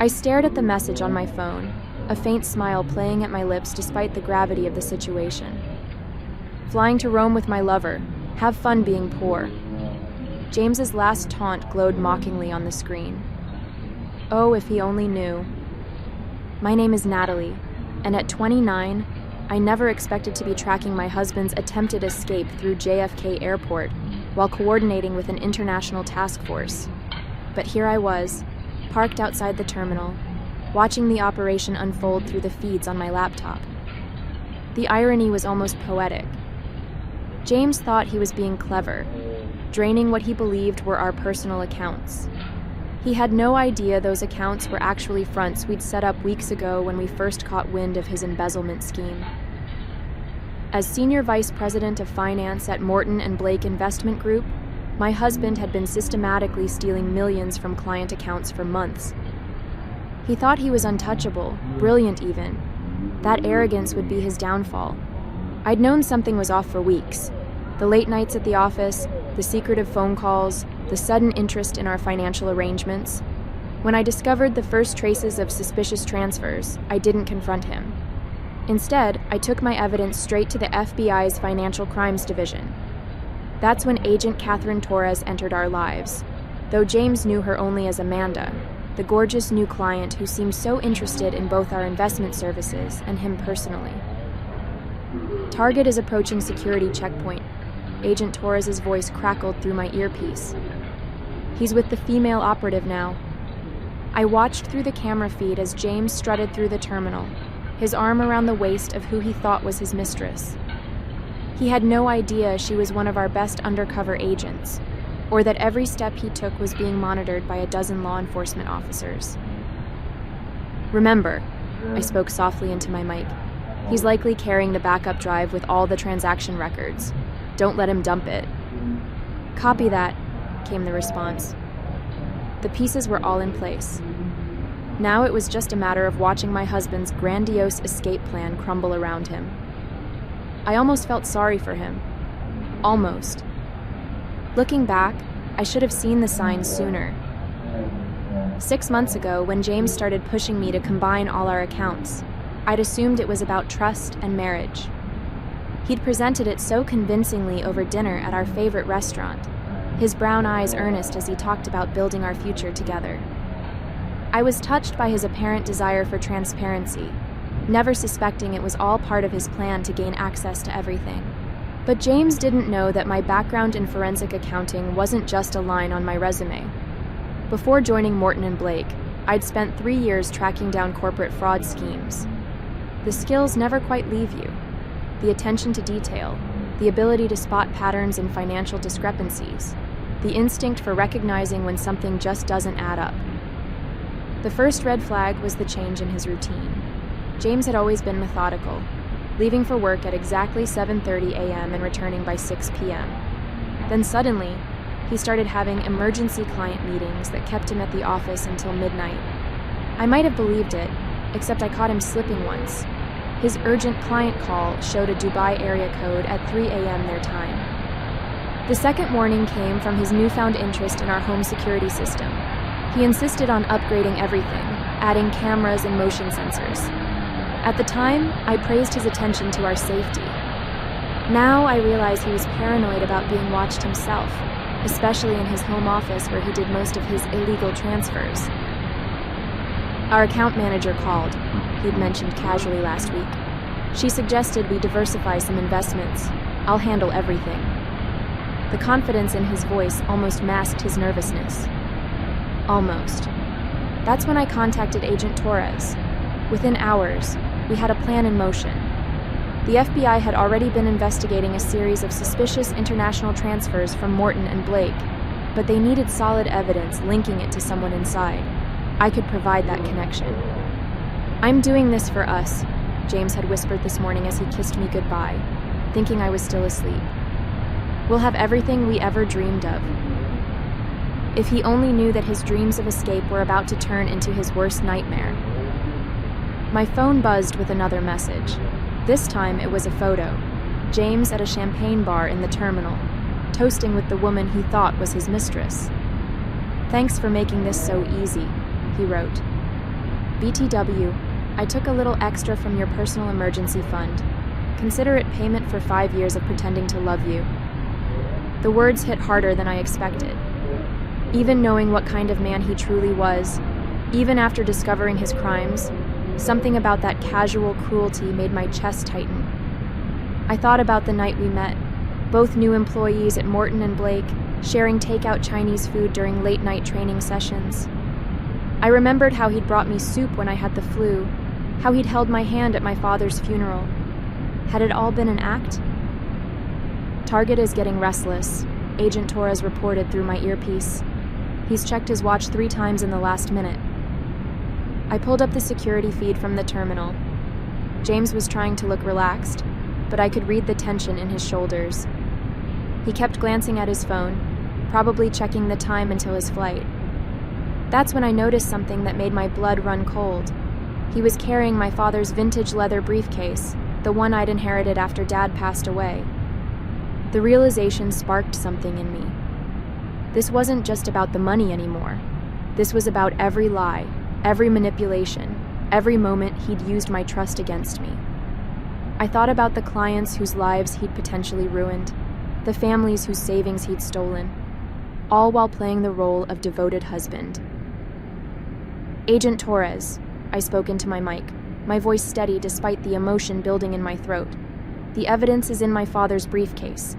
I stared at the message on my phone, a faint smile playing at my lips despite the gravity of the situation. Flying to Rome with my lover. Have fun being poor. James's last taunt glowed mockingly on the screen. Oh, if he only knew. My name is Natalie, and at 29, I never expected to be tracking my husband's attempted escape through JFK Airport while coordinating with an international task force. But here I was, parked outside the terminal, watching the operation unfold through the feeds on my laptop. The irony was almost poetic. James thought he was being clever, draining what he believed were our personal accounts. He had no idea those accounts were actually fronts we'd set up weeks ago when we first caught wind of his embezzlement scheme. As Senior Vice President of Finance at Morton & Blake Investment Group, my husband had been systematically stealing millions from client accounts for months. He thought he was untouchable, brilliant even. That arrogance would be his downfall. I'd known something was off for weeks. The late nights at the office, the secretive phone calls, the sudden interest in our financial arrangements. When I discovered the first traces of suspicious transfers, I didn't confront him. Instead, I took my evidence straight to the FBI's Financial Crimes Division. That's when Agent Catherine Torres entered our lives, though James knew her only as Amanda, the gorgeous new client who seemed so interested in both our investment services and him personally. Target is approaching security checkpoint. Agent Torres' voice crackled through my earpiece. He's with the female operative now. I watched through the camera feed as James strutted through the terminal, his arm around the waist of who he thought was his mistress. He had no idea she was one of our best undercover agents, or that every step he took was being monitored by a dozen law enforcement officers. Remember, I spoke softly into my mic, he's likely carrying the backup drive with all the transaction records. Don't let him dump it. Copy that, came the response. The pieces were all in place. Now it was just a matter of watching my husband's grandiose escape plan crumble around him. I almost felt sorry for him. Almost. Looking back, I should have seen the signs sooner. 6 months ago, when James started pushing me to combine all our accounts, I'd assumed it was about trust and marriage. He'd presented it so convincingly over dinner at our favorite restaurant, his brown eyes earnest as he talked about building our future together. I was touched by his apparent desire for transparency, never suspecting it was all part of his plan to gain access to everything. But James didn't know that my background in forensic accounting wasn't just a line on my resume. Before joining Morton & Blake, I'd spent 3 years tracking down corporate fraud schemes. The skills never quite leave you. The attention to detail, the ability to spot patterns in financial discrepancies, the instinct for recognizing when something just doesn't add up. The first red flag was the change in his routine. James had always been methodical, leaving for work at exactly 7:30 a.m. and returning by 6 p.m. Then suddenly, he started having emergency client meetings that kept him at the office until midnight. I might have believed it, except I caught him slipping once. His urgent client call showed a Dubai area code at 3 a.m. their time. The second warning came from his newfound interest in our home security system. He insisted on upgrading everything, adding cameras and motion sensors. At the time, I praised his attention to our safety. Now I realize he was paranoid about being watched himself, especially in his home office where he did most of his illegal transfers. Our account manager called, he'd mentioned casually last week. She suggested we diversify some investments. I'll handle everything. The confidence in his voice almost masked his nervousness. Almost. That's when I contacted Agent Torres. Within hours, we had a plan in motion. The FBI had already been investigating a series of suspicious international transfers from Morton & Blake, but they needed solid evidence linking it to someone inside. I could provide that connection. "I'm doing this for us," James had whispered this morning as he kissed me goodbye, thinking I was still asleep. "We'll have everything we ever dreamed of." If he only knew that his dreams of escape were about to turn into his worst nightmare. My phone buzzed with another message. This time it was a photo. James at a champagne bar in the terminal, toasting with the woman he thought was his mistress. "Thanks for making this so easy," he wrote. BTW, I took a little extra from your personal emergency fund. Consider it payment for 5 years of pretending to love you. The words hit harder than I expected. Even knowing what kind of man he truly was, even after discovering his crimes, something about that casual cruelty made my chest tighten. I thought about the night we met, both new employees at Morton and Blake, sharing takeout Chinese food during late-night training sessions. I remembered how he'd brought me soup when I had the flu, how he'd held my hand at my father's funeral. Had it all been an act? Target is getting restless, Agent Torres reported through my earpiece. He's checked his watch 3 times in the last minute. I pulled up the security feed from the terminal. James was trying to look relaxed, but I could read the tension in his shoulders. He kept glancing at his phone, probably checking the time until his flight. That's when I noticed something that made my blood run cold. He was carrying my father's vintage leather briefcase, the one I'd inherited after Dad passed away. The realization sparked something in me. This wasn't just about the money anymore. This was about every lie, every manipulation, every moment he'd used my trust against me. I thought about the clients whose lives he'd potentially ruined, the families whose savings he'd stolen, all while playing the role of devoted husband. Agent Torres, I spoke into my mic, my voice steady despite the emotion building in my throat. The evidence is in my father's briefcase.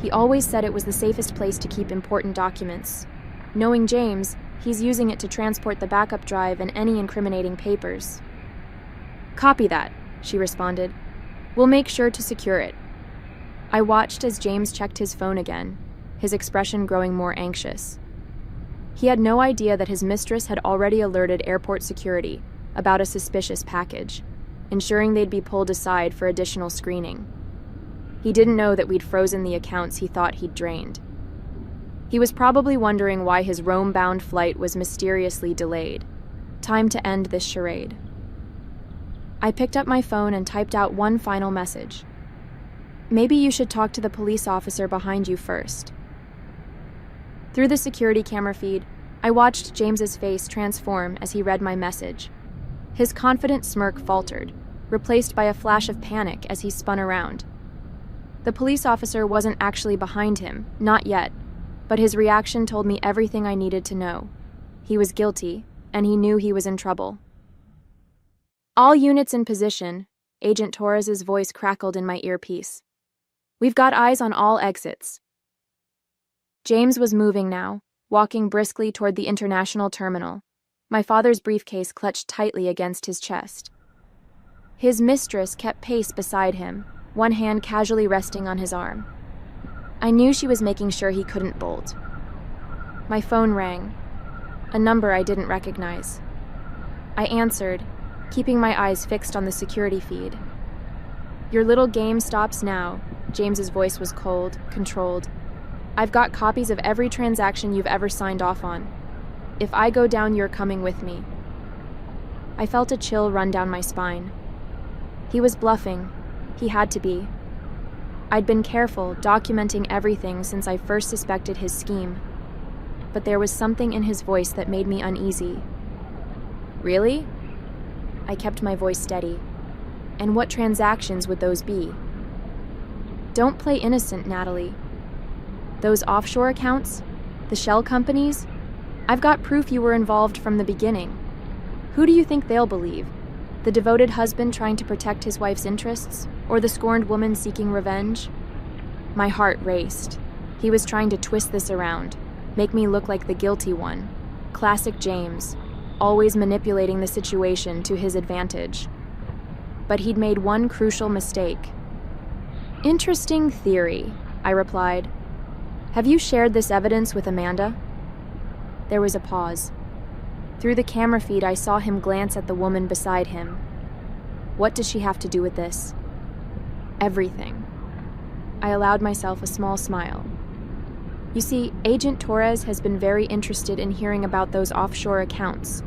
He always said it was the safest place to keep important documents. Knowing James, he's using it to transport the backup drive and any incriminating papers. Copy that, she responded. We'll make sure to secure it. I watched as James checked his phone again, his expression growing more anxious. He had no idea that his mistress had already alerted airport security about a suspicious package, ensuring they'd be pulled aside for additional screening. He didn't know that we'd frozen the accounts he thought he'd drained. He was probably wondering why his Rome-bound flight was mysteriously delayed. Time to end this charade. I picked up my phone and typed out one final message. Maybe you should talk to the police officer behind you first. Through the security camera feed, I watched James's face transform as he read my message. His confident smirk faltered, replaced by a flash of panic as he spun around. The police officer wasn't actually behind him, not yet, but his reaction told me everything I needed to know. He was guilty, and he knew he was in trouble. All units in position, Agent Torres's voice crackled in my earpiece. We've got eyes on all exits. James was moving now, walking briskly toward the international terminal, my father's briefcase clutched tightly against his chest. His mistress kept pace beside him, one hand casually resting on his arm. I knew she was making sure he couldn't bolt. My phone rang, a number I didn't recognize. I answered, keeping my eyes fixed on the security feed. Your little game stops now. James's voice was cold, controlled. I've got copies of every transaction you've ever signed off on. If I go down, you're coming with me. I felt a chill run down my spine. He was bluffing. He had to be. I'd been careful, documenting everything since I first suspected his scheme. But there was something in his voice that made me uneasy. Really? I kept my voice steady. And what transactions would those be? Don't play innocent, Natalie. Those offshore accounts? The shell companies? I've got proof you were involved from the beginning. Who do you think they'll believe? The devoted husband trying to protect his wife's interests? Or the scorned woman seeking revenge? My heart raced. He was trying to twist this around, make me look like the guilty one. Classic James, always manipulating the situation to his advantage. But he'd made one crucial mistake. Interesting theory, I replied. Have you shared this evidence with Amanda? There was a pause. Through the camera feed, I saw him glance at the woman beside him. What does she have to do with this? Everything. I allowed myself a small smile. You see, Agent Torres has been very interested in hearing about those offshore accounts.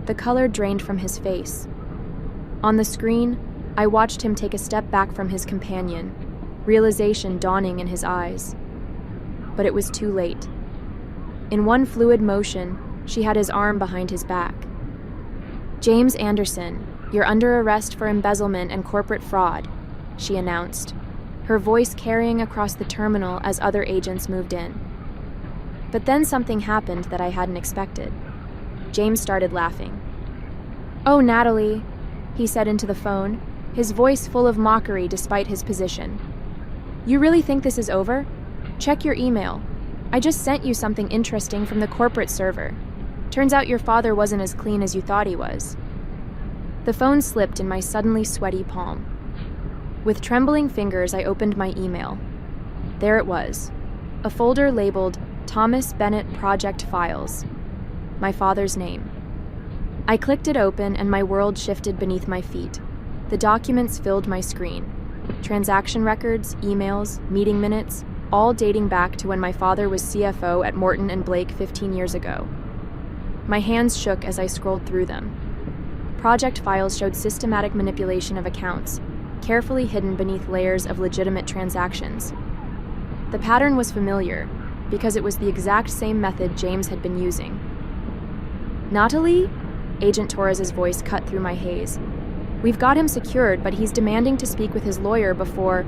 The color drained from his face. On the screen, I watched him take a step back from his companion, realization dawning in his eyes. But it was too late. In one fluid motion, she had his arm behind his back. "James Anderson, you're under arrest for embezzlement and corporate fraud," she announced, her voice carrying across the terminal as other agents moved in. But then something happened that I hadn't expected. James started laughing. "Oh, Natalie," he said into the phone, his voice full of mockery despite his position. "You really think this is over? Check your email. I just sent you something interesting from the corporate server. Turns out your father wasn't as clean as you thought he was." The phone slipped in my suddenly sweaty palm. With trembling fingers, I opened my email. There it was, a folder labeled Thomas Bennett Project Files, my father's name. I clicked it open and my world shifted beneath my feet. The documents filled my screen. Transaction records, emails, meeting minutes, all dating back to when my father was CFO at Morton & Blake 15 years ago. My hands shook as I scrolled through them. Project files showed systematic manipulation of accounts, carefully hidden beneath layers of legitimate transactions. The pattern was familiar, because it was the exact same method James had been using. "Natalie?" Agent Torres's voice cut through my haze. "We've got him secured, but he's demanding to speak with his lawyer before—"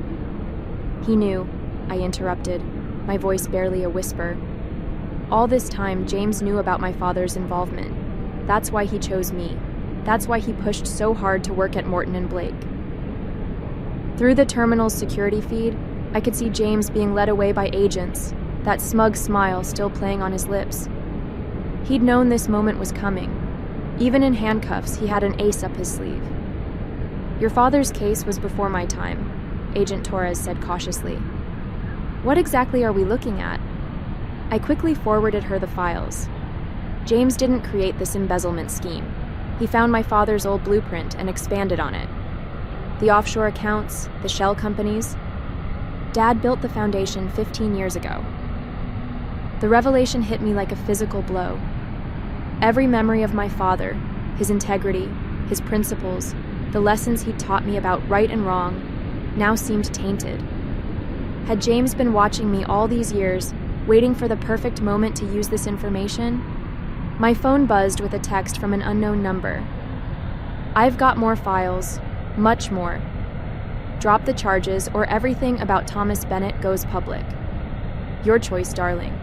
"He knew," I interrupted, my voice barely a whisper. All this time, James knew about my father's involvement. That's why he chose me. That's why he pushed so hard to work at Morton & Blake. Through the terminal's security feed, I could see James being led away by agents, that smug smile still playing on his lips. He'd known this moment was coming. Even in handcuffs, he had an ace up his sleeve. "Your father's case was before my time," Agent Torres said cautiously. "What exactly are we looking at?" I quickly forwarded her the files. James didn't create this embezzlement scheme. He found my father's old blueprint and expanded on it. The offshore accounts, the shell companies. Dad built the foundation 15 years ago. The revelation hit me like a physical blow. Every memory of my father, his integrity, his principles, the lessons he'd taught me about right and wrong, now seemed tainted. Had James been watching me all these years, waiting for the perfect moment to use this information? My phone buzzed with a text from an unknown number. "I've got more files, much more. Drop the charges or everything about Thomas Bennett goes public. Your choice, darling."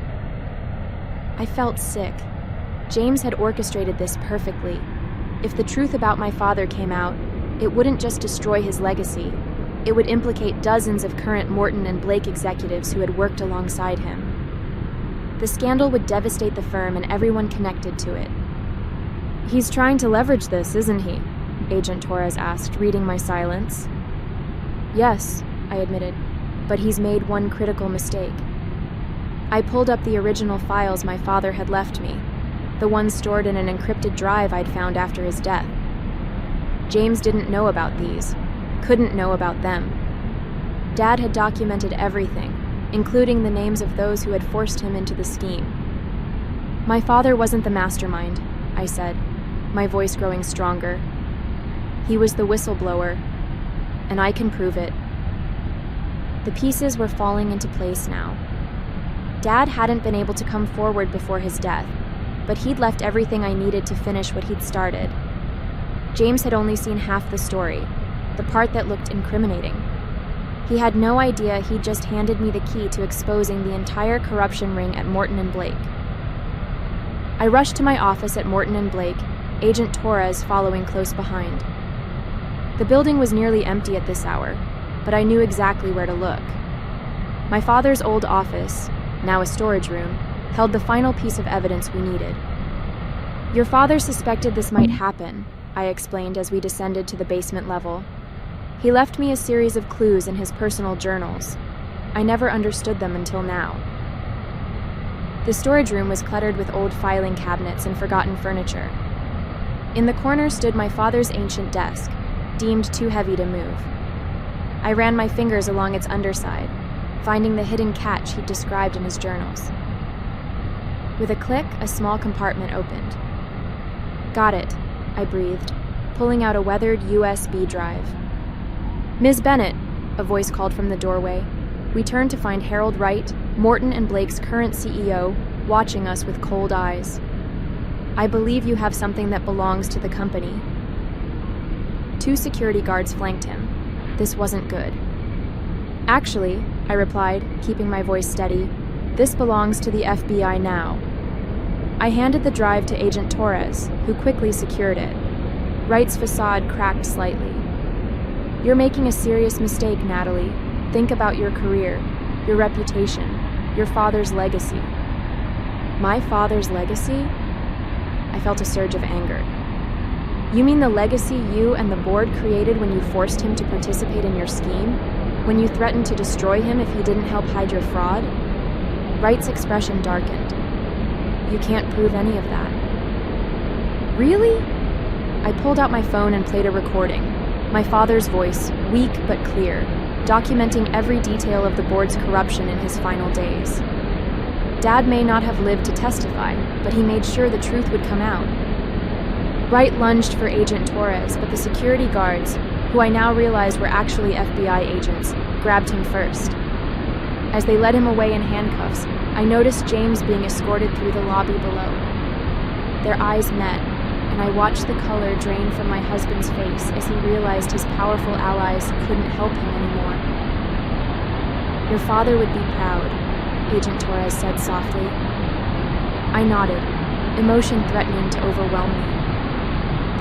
I felt sick. James had orchestrated this perfectly. If the truth about my father came out, it wouldn't just destroy his legacy. It would implicate dozens of current Morton & Blake executives who had worked alongside him. The scandal would devastate the firm and everyone connected to it. "He's trying to leverage this, isn't he?" Agent Torres asked, reading my silence. "Yes," I admitted, "but he's made one critical mistake." I pulled up the original files my father had left me, the ones stored in an encrypted drive I'd found after his death. James didn't know about these, couldn't know about them. Dad had documented everything, including the names of those who had forced him into the scheme. "My father wasn't the mastermind," I said, my voice growing stronger. "He was the whistleblower, and I can prove it." The pieces were falling into place now. Dad hadn't been able to come forward before his death, but he'd left everything I needed to finish what he'd started. James had only seen half the story, the part that looked incriminating. He had no idea he'd just handed me the key to exposing the entire corruption ring at Morton & Blake. I rushed to my office at Morton & Blake, Agent Torres following close behind. The building was nearly empty at this hour, but I knew exactly where to look. My father's old office, now a storage room, held the final piece of evidence we needed. "Your father suspected this might happen," I explained as we descended to the basement level. "He left me a series of clues in his personal journals. I never understood them until now." The storage room was cluttered with old filing cabinets and forgotten furniture. In the corner stood my father's ancient desk, deemed too heavy to move. I ran my fingers along its underside, finding the hidden catch he'd described in his journals. With a click, a small compartment opened. "Got it," I breathed, pulling out a weathered USB drive. "Ms. Bennett," a voice called from the doorway. We turned to find Harold Wright, Morton & Blake's current CEO, watching us with cold eyes. I believe you have something that belongs to the company. 2 security guards flanked him. This wasn't good. Actually, I replied, keeping my voice steady, this belongs to the FBI now. I handed the drive to Agent Torres, who quickly secured it. Wright's facade cracked slightly. You're making a serious mistake, Natalie. Think about your career, your reputation, your father's legacy. My father's legacy? I felt a surge of anger. You mean the legacy you and the board created when you forced him to participate in your scheme? When you threatened to destroy him if he didn't help hide your fraud? Wright's expression darkened. You can't prove any of that. Really? I pulled out my phone and played a recording. My father's voice, weak but clear, documenting every detail of the board's corruption in his final days. Dad may not have lived to testify, but he made sure the truth would come out. Wright lunged for Agent Torres, but the security guards, who I now realized were actually FBI agents, grabbed him first. As they led him away in handcuffs, I noticed James being escorted through the lobby below. Their eyes met, and I watched the color drain from my husband's face as he realized his powerful allies couldn't help him anymore. Your father would be proud, Agent Torres said softly. I nodded, emotion threatening to overwhelm me.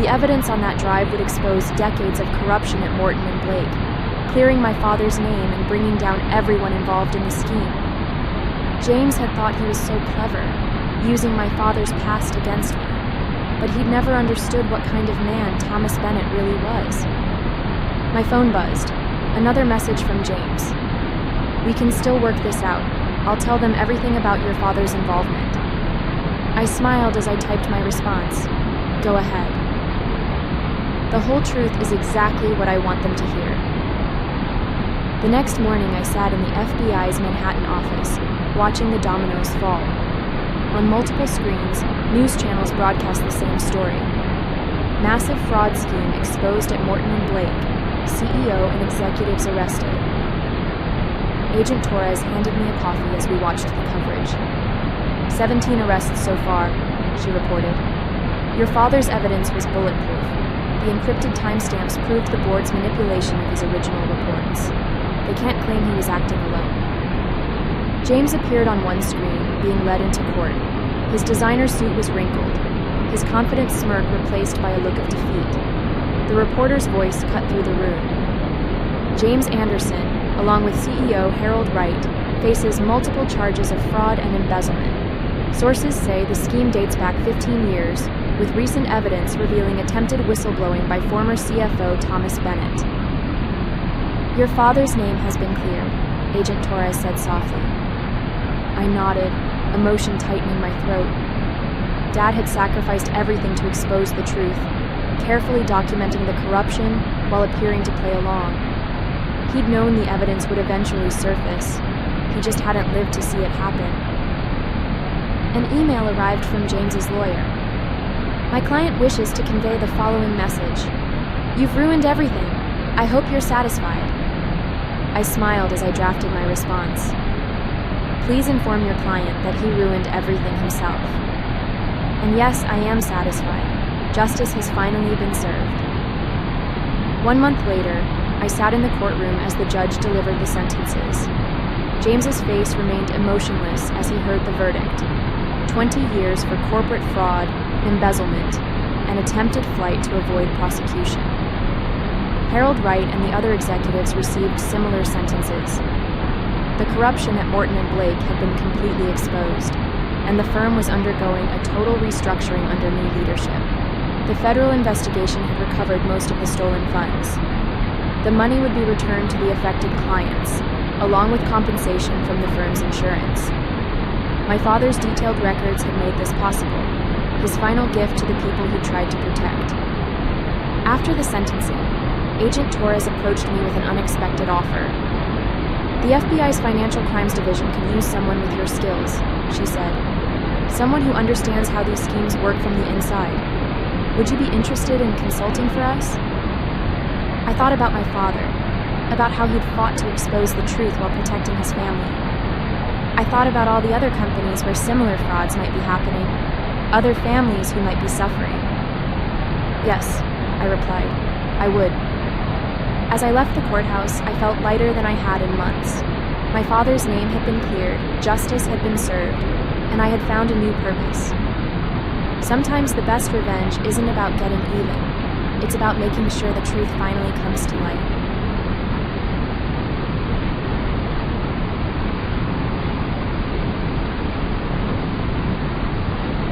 The evidence on that drive would expose decades of corruption at Morton and Blake, clearing my father's name and bringing down everyone involved in the scheme. James had thought he was so clever, using my father's past against me, but he'd never understood what kind of man Thomas Bennett really was. My phone buzzed. Another message from James. We can still work this out. I'll tell them everything about your father's involvement. I smiled as I typed my response. Go ahead. The whole truth is exactly what I want them to hear. The next morning, I sat in the FBI's Manhattan office, watching the dominoes fall. On multiple screens, news channels broadcast the same story. Massive fraud scheme exposed at Morton and Blake, CEO and executives arrested. Agent Torres handed me a coffee as we watched the coverage. 17 arrests so far, she reported. Your father's evidence was bulletproof. The encrypted timestamps proved the board's manipulation of his original reports. They can't claim he was acting alone. James appeared on one screen, being led into court. His designer suit was wrinkled, his confident smirk replaced by a look of defeat. The reporter's voice cut through the room. James Anderson, along with CEO Harold Wright, faces multiple charges of fraud and embezzlement. Sources say the scheme dates back 15 years, with recent evidence revealing attempted whistleblowing by former CFO Thomas Bennett. Your father's name has been cleared, Agent Torres said softly. I nodded, emotion tightening my throat. Dad had sacrificed everything to expose the truth, carefully documenting the corruption while appearing to play along. He'd known the evidence would eventually surface. He just hadn't lived to see it happen. An email arrived from James's lawyer. My client wishes to convey the following message. You've ruined everything. I hope you're satisfied. I smiled as I drafted my response. Please inform your client that he ruined everything himself. And yes, I am satisfied. Justice has finally been served. 1 month later, I sat in the courtroom as the judge delivered the sentences. James's face remained emotionless as he heard the verdict. 20 years for corporate fraud, embezzlement, and attempted flight to avoid prosecution. Harold Wright and the other executives received similar sentences. The corruption at Morton and Blake had been completely exposed, and the firm was undergoing a total restructuring under new leadership. The federal investigation had recovered most of the stolen funds. The money would be returned to the affected clients, along with compensation from the firm's insurance. My father's detailed records had made this possible, his final gift to the people he tried to protect. After the sentencing, Agent Torres approached me with an unexpected offer. The FBI's Financial Crimes Division can use someone with your skills, she said. Someone who understands how these schemes work from the inside. Would you be interested in consulting for us? I thought about my father, about how he'd fought to expose the truth while protecting his family. I thought about all the other companies where similar frauds might be happening. other families who might be suffering. Yes, I replied, I would. As I left the courthouse, I felt lighter than I had in months. My father's name had been cleared, justice had been served, and I had found a new purpose. Sometimes the best revenge isn't about getting even. It's about making sure the truth finally comes to light.